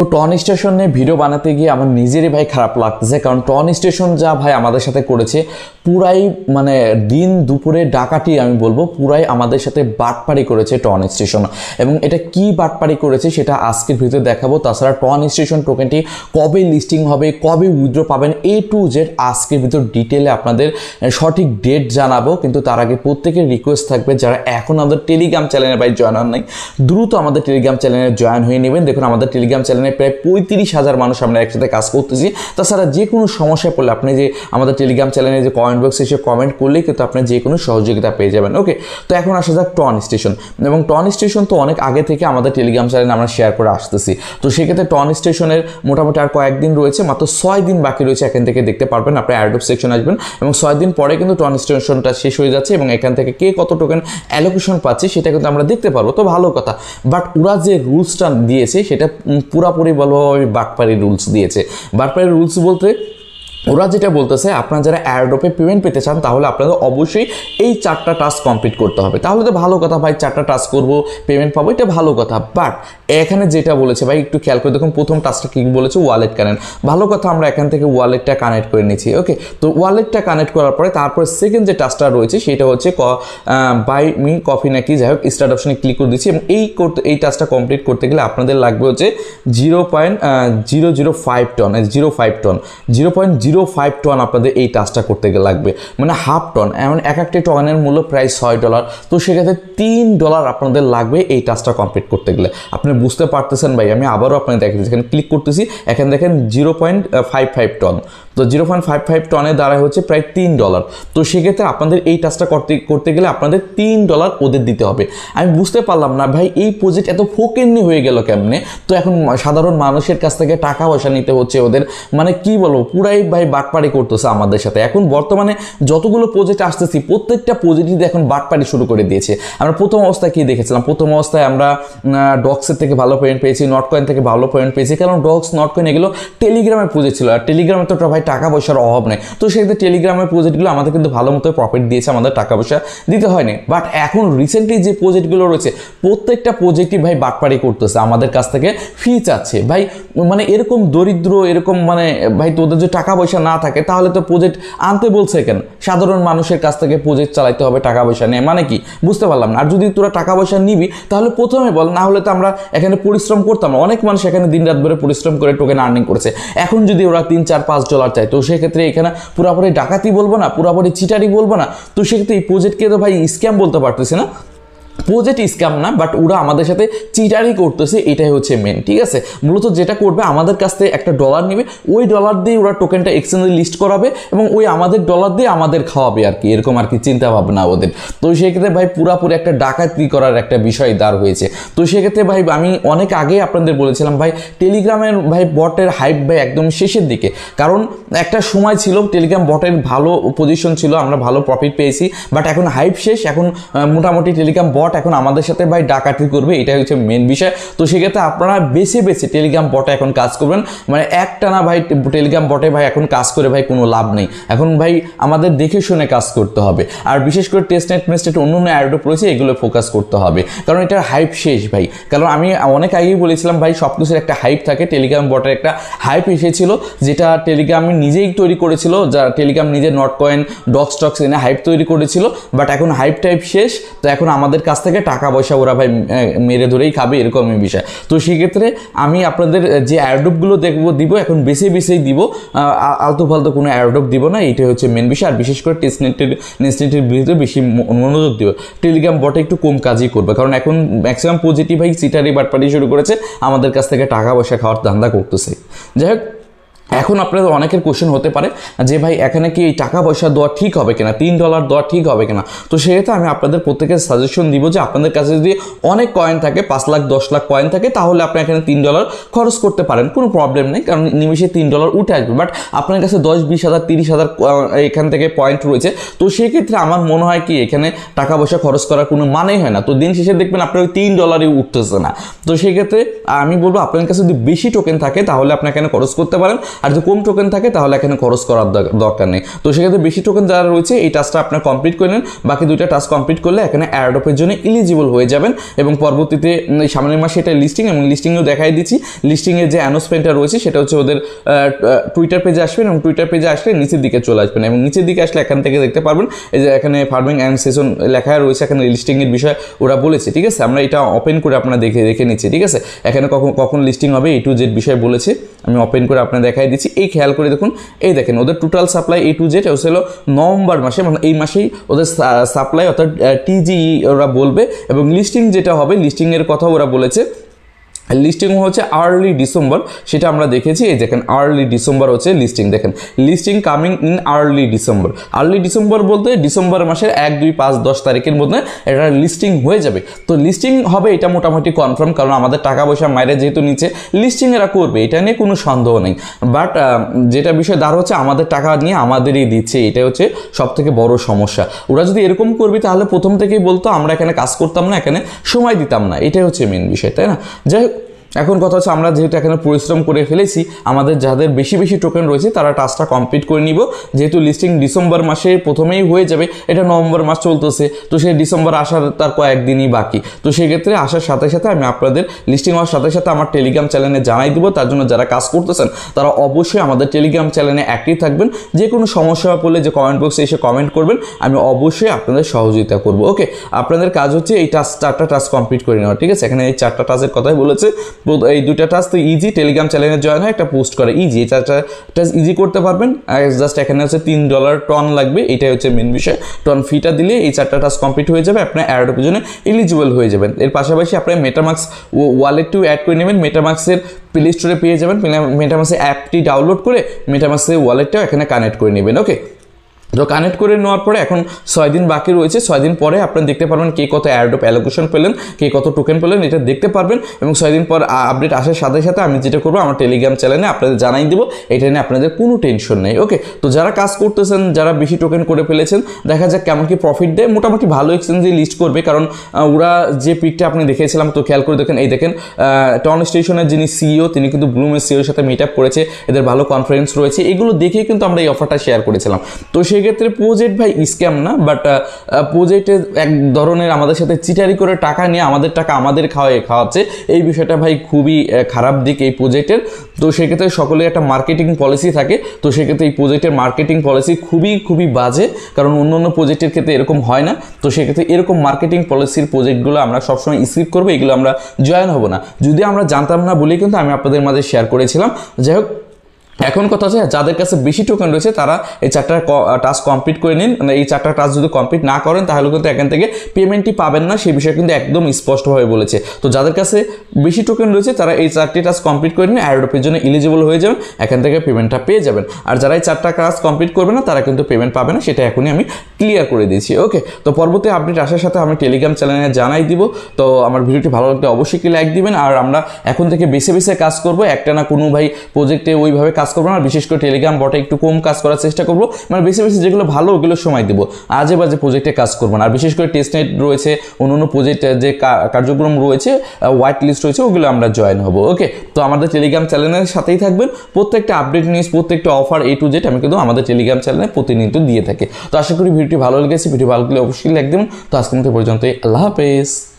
তো ton station নিয়ে video বানাতে গিয়ে আমার নিজেরই ভাই খারাপ লাগতেছে, কারণ টন স্টেশন যা ভাই আমাদের সাথে করেছে পুরাই মানে দিন দুপুরে ডাকাতি আমি বলবো, পুরাই আমাদের সাথে বাটপাড়ি করেছে টন স্টেশন। এবং এটা কি বাটপাড়ি করেছে সেটা আজকের ভিডিওতে দেখাবো। তাছাড়া টন স্টেশন টোকেনটি কবে লিস্টিং হবে, কবে উইথড্র পাবেন, A to Z আজকের ভিডিও ডিটেলে আপনাদের সঠিক ডেট জানাবো। কিন্তু তার আগে প্রত্যেকের রিকোয়েস্ট থাকবে যারা এখন আমাদের টেলিগ্রাম চ্যানেলে ভাই জয়েন হন নাই, দ্রুত আমাদের টেলিগ্রাম চ্যানেলে জয়েন হয়ে নেবেন। দেখুন আমাদের টেলিগ্রাম চ্যানেলে প্রায় 35,000 মানুষ আমরা একসাথে কাজ করতেছি। তাছাড়া যে কোনো সমস্যায় পড়লে আপনি যে আমাদের টেলিগ্রাম চ্যানেলে যে কমেন্ট বক্সে এসে কমেন্ট করলেই কিন্তু আপনি যে কোনো সহযোগিতা পেয়ে যাবেন। ওকে, তো এখন আসা যাক টন স্টেশন। এবং টন স্টেশন তো অনেক আগে থেকে আমাদের টেলিগ্রাম চ্যানেলে আমরা শেয়ার করে আসতেছি। তো সেক্ষেত্রে টন স্টেশনের মোটামুটি আর কয়েকদিন রয়েছে, মাত্র 6 দিন বাকি রয়েছে। এখান থেকে দেখতে পারবেন, আপনি অ্যাডপ সেকশন আসবেন এবং 6 দিন পরে কিন্তু টন স্টেশনটা শেষ হয়ে যাচ্ছে এবং এখান থেকে কে কত টোকেন অ্যালোকেশন পাচ্ছে সেটা কিন্তু আমরা দেখতে পারবো। তো ভালো কথা, বাট ওরা যে রুলসটা দিয়েছে সেটা পুরাপুরি ভালোভাবে বাটপাড়ি রুলস দিয়েছে। বাটপাড়ি রুলস বলতে ওরা যেটা বলতেছে, আপনারা যারা এয়ারড্রপে পেমেন্ট পেতে চান তাহলে আপনাদের অবশ্যই এই 4টা টাস্ক কমপ্লিট করতে হবে। তাহলে তো ভালো কথা ভাই, 4টা টাস্ক করবো পেমেন্ট পাবো, এটা ভালো কথা। বাট এখানে যেটা বলেছে ভাই একটু খেয়াল করে দেখুন, প্রথম টাস্কটা কি বলেছে, ওয়ালেট কানেক্ট। ভালো কথা, আমরা এখান থেকে ওয়ালেটটা কানেক্ট করে নিচ্ছি। ওকে, তো ওয়ালেটটা কানেক্ট করার পরে তারপরে সেকেন্ড যে টাস্কটা রয়েছে সেটা হচ্ছে বাই মি কফি নাকি যাই হোক, স্টার্ট অপশনে ক্লিক করে দিচ্ছি। এবং এই টাস্কটা কমপ্লিট করতে গেলে আপনাদের লাগবে হচ্ছে 0.005 টন, 0.05 টন আপনাদের এই টাস্কটা করতে গেলে লাগবে, মানে হাফ টন। এমন একটি টনের মূল্য প্রায় $6। তো সেক্ষেত্রে $3 আপনাদের লাগবে এই টাস্কটা কমপ্লিট করতে গেলে। আপনি বুঝতে পারতেছেন ভাই, আমি আবারও আপনাদের দেখাচ্ছি, এখানে ক্লিক করতেছি, এখানে দেখেন 0.55 টন। তো 0.55 টনের দ্বারা হচ্ছে প্রায় $3। তো সেক্ষেত্রে আপনাদের এই টাস্কটা করতে গেলে আপনাদের $3 ওদের দিতে হবে। আমি বুঝতে পারলাম না ভাই এই প্রজেক্ট এত ফোকেননি হয়ে গেল কেমনে। তো এখন সাধারণ মানুষের কাছ থেকে টাকা পয়সা নিতে হচ্ছে ওদের, মানে কি বলবো, পুরাই ভাই বাটপাড়ি করতেছে আমাদের সাথে। এখন বর্তমানে যতগুলো প্রজেক্ট আসতেছি প্রত্যেকটা প্রজেক্টই এখন বাটপাড়ি শুরু করে দিয়েছে। আমরা প্রথম অবস্থায় কি দেখেছিলাম, প্রথম অবস্থায় আমরা ডক্সের থেকে ভালো পয়েন্ট পেয়েছি, নটকয়েন থেকে ভালো পয়েন্ট পেয়েছি, কারণ ডক্স নটকয়েন এগুলো টেলিগ্রামের প্রজেক্ট ছিল, আর টেলিগ্রামে তো ভাই টাকা পয়সার অভাব নেই। তো সেক্ষেত্রে টেলিগ্রামের প্রজেক্টগুলো আমাদের কিন্তু ভালো মতো প্রফিট দিয়েছে, আমাদের টাকা পয়সা দিতে হয়নি। বাট এখন রিসেন্টলি যে প্রজেক্টগুলো রয়েছে প্রত্যেকটা প্রজেক্টই ভাই বাটপাড়ি করতেছে, আমাদের কাছ থেকে ফি চাচ্ছে ভাই। মানে এরকম দরিদ্র, এরকম মানে ভাই তোদের যে টাকা পয়সা না থাকে তাহলে তো প্রজেক্ট আনতে বলছে কেন? সাধারণ মানুষের কাছ থেকে প্রজেক্ট চালাইতে হবে টাকা পয়সা নিয়ে, মানে কি বুঝতে পারলাম না। আর যদি তোরা টাকা পয়সা নিবি তাহলে প্রথমে বল, না হলে তো আমরা এখানে পরিশ্রম করতাম না। অনেক মানুষ এখানে দিন রাত ধরে পরিশ্রম করে টোকেন আর্নিং করেছে। এখন যদি ওরা $3, $4, $5 চায়, তো সেক্ষেত্রে এখানে পুরাপুরি ডাকাতি বলবো না, পুরাপুরি চিটারি বলবো না। তো সেক্ষেত্রে এই প্রজেক্টকে তো ভাই স্ক্যাম বলতে পারতেছে না, প্রজেক্ট স্ক্যাম না, বাট ওরা আমাদের সাথে চিটারি করতেছে, এটাই হচ্ছে মেন। ঠিক আছে, মূলত যেটা করবে আমাদের কাছ থেকে একটা ডলার নেবে, ওই ডলার দিয়ে ওরা টোকেনটা এক্সচেঞ্জে লিস্ট করাবে এবং ওই আমাদের ডলার দিয়ে আমাদের খাওয়াবে আর কি, এরকম আর কি চিন্তা ভাবনা ওদের। তো সেক্ষেত্রে ভাই পুরাপুরি একটা ডাকাতি করার একটা বিষয় দাঁড় হয়েছে। তো সেক্ষেত্রে ভাই আমি অনেক আগে আপনাদের বলেছিলাম ভাই টেলিগ্রামের ভাই বটের হাইপ ভাই একদম শেষের দিকে, কারণ একটা সময় ছিল টেলিগ্রাম বটের ভালো পজিশন ছিল, আমরা ভালো প্রফিট পেয়েছি। বাট এখন হাইপ শেষ, এখন মোটামুটি টেলিগ্রাম বট এখন আমাদের সাথে ভাই ডাকাতি করবে, এটাই হচ্ছে মেন বিষয়। তো সেক্ষেত্রে আপনারা বেছে বেছে টেলিগ্রাম বটে এখন কাজ করবেন, মানে একটানা ভাই টেলিগ্রাম বটে ভাই এখন কাজ করে ভাই কোনো লাভ নেই। এখন ভাই আমাদের দেখে শুনে কাজ করতে হবে, আর বিশেষ করে টেস্টনেট মেস্টেট অন্য অন্য অ্যাডপ রয়েছে এগুলো ফোকাস করতে হবে, কারণ এটার হাইপ শেষ ভাই। কারণ আমি অনেক আগেই বলেছিলাম ভাই সব কিছুর একটা হাইপ থাকে, টেলিগ্রাম বটের একটা হাইপ এসেছিল যেটা টেলিগ্রাম নিজেই তৈরি করেছিল, যা টেলিগ্রাম নিজের নটকয়েন ডক্স এনে হাইপ তৈরি করেছিল। বাট এখন হাইপ টাইপ শেষ, তো এখন আমাদের কাছ থেকে টাকা পয়সা ওরা ভাই মেরে ধরেই খাবে, এরকমই বিষয়। তো সেক্ষেত্রে আমি আপনাদের যে অ্যাডপগুলো দিব এখন বেছে বেছেই দিব, আলতু ফালতু কোনো অ্যাডপ দিব না, এটাই হচ্ছে মেন বিষয়। আর বিশেষ করে টেস্টনেটের বিরুদ্ধে বেশি মনোযোগ দিব, টেলিগ্রাম বটে একটু কম কাজই করবে, কারণ এখন ম্যাক্সিমাম পজিটিভ ভাই চিটারি বাটপাড়ি শুরু করেছে, আমাদের কাছ থেকে টাকা পয়সা খাওয়ার ধান্দা করতেছে। যাই হোক, এখন আপনাদের অনেকের কোশ্চেন হতে পারে যে ভাই এখানে কি এই টাকা পয়সা দেওয়া ঠিক হবে কিনা, $3 দেওয়া ঠিক হবে কিনা। তো সেক্ষেত্রে আমি আপনাদের প্রত্যেকের সাজেশন দিব যে আপনাদের কাছে যদি অনেক কয়েন থাকে, 5 লাখ 10 লাখ কয়েন থাকে, তাহলে আপনি এখানে $3 খরচ করতে পারেন, কোনো প্রবলেম নেই, কারণ নিমিশে $3 উঠে আসবে। বাট আপনার কাছে 10, 20 হাজার 30 হাজার এখান থেকে পয়েন্ট রয়েছে, তো সেক্ষেত্রে আমার মনে হয় কি এখানে টাকা পয়সা খরচ করার কোনো মানেই হয় না। তো দিন শেষে দেখবেন আপনার ওই $3 উঠতেছে না। তো সেক্ষেত্রে আমি বলবো আপনার কাছে যদি বেশি টোকেন থাকে তাহলে আপনি এখানে খরচ করতে পারেন, আর যদি কম টোকেন থাকে তাহলে এখানে খরচ করার দরকার নেই। তো সেক্ষেত্রে বেশি টোকেন যারা রয়েছে এই টাস্কটা আপনার কমপ্লিট করে নেন, বাকি দুইটা টাস্ক কমপ্লিট করলে এখানে এয়ারড্রপের জন্য এলিজিবল হয়ে যাবেন। এবং পরবর্তীতে সামনের মাসে এটা লিস্টিং, এবং লিস্টিংয়েও দেখাই দিচ্ছি। লিস্টিংয়ের যে অ্যানাউন্সমেন্টটা রয়েছে সেটা হচ্ছে ওদের টুইটার পেজে আসবেন, এবং টুইটার পেজে আসলে নিচের দিকে চলে আসবেন, এবং নিচের দিকে আসলে এখান থেকে দেখতে পারবেন এই যে এখানে ফার্মিং অ্যান্ড সেশন লেখা রয়েছে, এখানে লিস্টিংয়ের বিষয় ওরা বলেছে। ঠিক আছে, আমরা এটা ওপেন করে আপনারা দেখে নিচ্ছি। ঠিক আছে, এখানে কখন লিস্টিং হবে A to Z বিষয় বলেছে, আমি ওপেন করে আপনার দেখাই দিচ্ছি। এই খেয়াল করে দেখুন, এই দেখেন ওদের total supply A to Z হলো নভেম্বর মাসে, মানে এই মাসেই ওদের সাপ্লাই অর্থাৎ TGE ওরা বলবে। এবং লিস্টিং যেটা হবে, লিস্টিংয়ের কথা ওরা বলেছে লিস্টিং হচ্ছে আর্লি ডিসেম্বর, সেটা আমরা দেখেছি। এই দেখেন আর্লি ডিসেম্বর হচ্ছে লিস্টিং, দেখেন listing coming in early December. Early December বলতে ডিসেম্বর মাসের 1, 2, 5, 10 তারিখের মধ্যে এটা লিস্টিং হয়ে যাবে। তো লিস্টিং হবে এটা মোটামুটি কনফার্ম, কারণ আমাদের টাকা পয়সা মাইরে যেহেতু নিচে লিস্টিং এরা করবে, এটা নিয়ে কোনো সন্দেহ নেই। বাট যেটা বিষয় দাঁড় হচ্ছে আমাদের টাকা নিয়ে আমাদেরই দিচ্ছে, এটা হচ্ছে সব থেকে বড় সমস্যা। ওরা যদি এরকম করবে তাহলে প্রথম থেকেই বলতো আমরা এখানে কাজ করতাম না, এখানে সময় দিতাম না, এটাই হচ্ছে মেন বিষয়, তাই না? যাই হোক, এখন কথা হচ্ছে আমরা যেহেতু এখানে পরিশ্রম করে ফেলেছি, আমাদের যাদের বেশি টোকেন রয়েছে তারা টাস্কটা কমপ্লিট করে নিব। যেহেতু লিস্টিং ডিসেম্বর মাসে প্রথমেই হয়ে যাবে, এটা নভেম্বর মাস চলতেছে, তো সেই ডিসেম্বর আসার তার কয়েকদিনই বাকি। তো সেক্ষেত্রে আসার সাথে সাথে আমি আপনাদের লিস্টিং হওয়ার সাথে সাথে আমার টেলিগ্রাম চ্যানেলে জানাই দিব। তার জন্য যারা কাজ করতেছেন তারা অবশ্যই আমাদের টেলিগ্রাম চ্যানেলে অ্যাক্টিভ থাকবেন। যে কোনো সমস্যা পড়লে যে কমেন্ট বক্সে এসে কমেন্ট করবেন, আমি অবশ্যই আপনাদের সহযোগিতা করব। ওকে, আপনাদের কাজ হচ্ছে এই চারটা টাস্ক কমপ্লিট করে নেওয়া। ঠিক আছে, এখানে এই 4টা টাস্কের কথাই বলেছে। এই 2টা টাস্ক তো ইজি, টেলিগ্রাম চ্যানেলে জয়েন হয় একটা পোস্ট করে ইজি, এই 4টা টাস্ক ইজি করতে পারবেন। জাস্ট এখানে হচ্ছে $3 টন লাগবে, এটাই হচ্ছে মেন বিষয়। টন ফিটা দিলে এই 4টা টাস্ক কমপ্লিট হয়ে যাবে, আপনার এয়ারড্রপের জন্য এলিজিবল হয়ে যাবেন। এর পাশাপাশি আপনার মেটামাক্স ওয়ালেটটিও অ্যাড করে নেবেন, মেটামাক্সের প্লে স্টোরে পেয়ে যাবেন। মেটামাক্সের অ্যাপটি ডাউনলোড করে মেটামাক্সের ওয়ালেটটাও এখানে কানেক্ট করে নেবেন। ওকে, তো কানেক্ট করে নেওয়ার পরে এখন 6 দিন বাকি রয়েছে। 6 দিন পরে আপনারা দেখতে পারবেন কে কত এয়ারড্রপ অ্যালোকেশন পেলেন, কে কত টোকেন পেলেন, এটা দেখতে পারবেন। এবং 6 দিন পর আপডেট আসার সাথে সাথে আমি যেটা করবো আমার টেলিগ্রাম চ্যানেলে আপনাদের জানাই দিব, এটা নিয়ে আপনাদের কোনো টেনশন নেই। ওকে, তো যারা কাজ করতেছেন, যারা বেশি টোকেন করে ফেলেছেন, দেখা যাক কেমন কি প্রফিট দেয়। মোটামুটি ভালো এক্সচেঞ্জে লিস্ট করবে, কারণ ওরা যে পিকটা আপনি দেখেছিলাম, তো খেয়াল করে দেখেন, এই দেখেন টন স্টেশনের যিনি সিইও তিনি কিন্তু ব্লুমের সিইওর সাথে মিট আপ করেছে, এদের ভালো কনফারেন্স রয়েছে, এগুলো দেখেই কিন্তু আমরা এই অফারটা শেয়ার করেছিলাম। তো সেক্ষেত্রে প্রজেক্ট ভাই স্ক্যাম না, বাট প্রজেক্টে এক ধরনের আমাদের সাথে চিটারি করে টাকা নিয়ে আমাদের টাকা আমাদের খাওয়াচ্ছে, এই বিষয়টা ভাই খুবই খারাপ দিক এই প্রজেক্টের। তো সেক্ষেত্রে সকলের একটা মার্কেটিং পলিসি থাকে, তো সেক্ষেত্রে এই প্রজেক্টের মার্কেটিং পলিসি খুবই বাজে, কারণ অন্য প্রজেক্টের ক্ষেত্রে এরকম হয় না। তো সেক্ষেত্রে এরকম মার্কেটিং পলিসির প্রজেক্টগুলো আমরা সবসময় স্কিপ করবো, এগুলো আমরা জয়েন হবো না। যদি আমরা জানতাম না বলেই কিন্তু আমি আপনাদের মাঝে শেয়ার করেছিলাম। যাই হোক, এখন কথা হচ্ছে যাদের কাছে বেশি টোকেন রয়েছে তারা এই 4টা টাস্ক কমপ্লিট করে নিন। এই 4টা টাস্ক যদি কমপ্লিট না করেন তাহলে কিন্তু এখান থেকে পেমেন্টই পাবেন না, সেই বিষয়ে কিন্তু একদম স্পষ্টভাবে বলেছে। তো যাদের কাছে বেশি টোকেন রয়েছে তারা এই 4টি টাস্ক কমপ্লিট করে নিন, এয়ারড্রপের জন্য এলিজিবল হয়ে যাবেন, এখান থেকে পেমেন্টটা পেয়ে যাবেন। আর যারা এই 4টা টাস্ক কমপ্লিট করবে না তারা কিন্তু পেমেন্ট পাবে না, সেটা এখনই আমি ক্লিয়ার করে দিয়েছি। ওকে, তো পরবর্তী আপডেট আসার সাথে আমি টেলিগ্রাম চ্যানেলে জানাই দিব। তো আমার ভিডিওটি ভালো লাগলে অবশ্যই কি লাইক দিবেন। আর আমরা এখন থেকে বেছে কাজ করবো, একটা না কোনো ভাই প্রজেক্টে ওইভাবে কাজ করবো না, বিশেষ করে টেলিগ্রাম বটে একটু কম কাজ করার চেষ্টা করবো, মানে বেশি যেগুলো ভালো ওগুলো সময় দিব, আজে বাজে প্রজেক্টে কাজ করবো না। আর বিশেষ করে টেস্টনেট রয়েছে, অন্য প্রজেক্ট যে কার্যক্রম রয়েছে, হোয়াইট লিস্ট রয়েছে, ওগুলো আমরা জয়েন হবো। ওকে, তো আমাদের টেলিগ্রাম চ্যানেলের সাথেই থাকবেন, প্রত্যেকটা আপডেট নিউজ, প্রত্যেকটা অফার A to Z আমি কিন্তু আমাদের টেলিগ্রাম চ্যানেলে প্রতিনিয়ত দিয়ে থাকি। তো আশা করি ভিডিওটি ভালো লেগেছে, ভিডিও ভালো লাগলে অবশ্যই লাইক দেবেন। তো আজকের মতো পর্যন্তই, আল্লাহ হাফেজ।